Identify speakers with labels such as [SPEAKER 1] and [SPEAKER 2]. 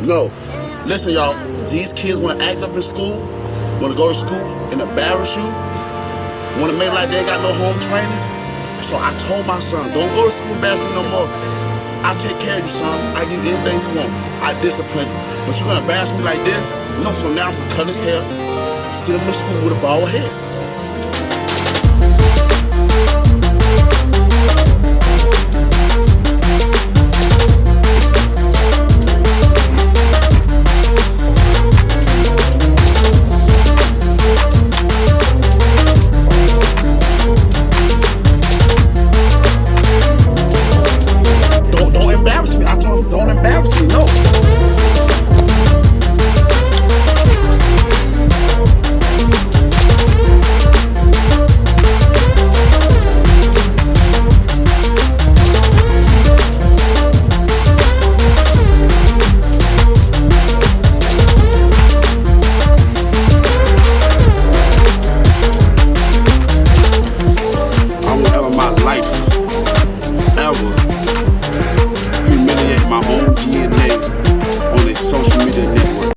[SPEAKER 1] No. Listen, y'all. These kids want to act up in school, want to go to school and embarrass you, want to make like they ain't got no home training. So I told my son, don't go to school embarrass me no more. I take care of you, son. I give you anything you want. I discipline you. But you're going to embarrass me like this? No, so now I'm going to cut his hair, send him to school with a bald head.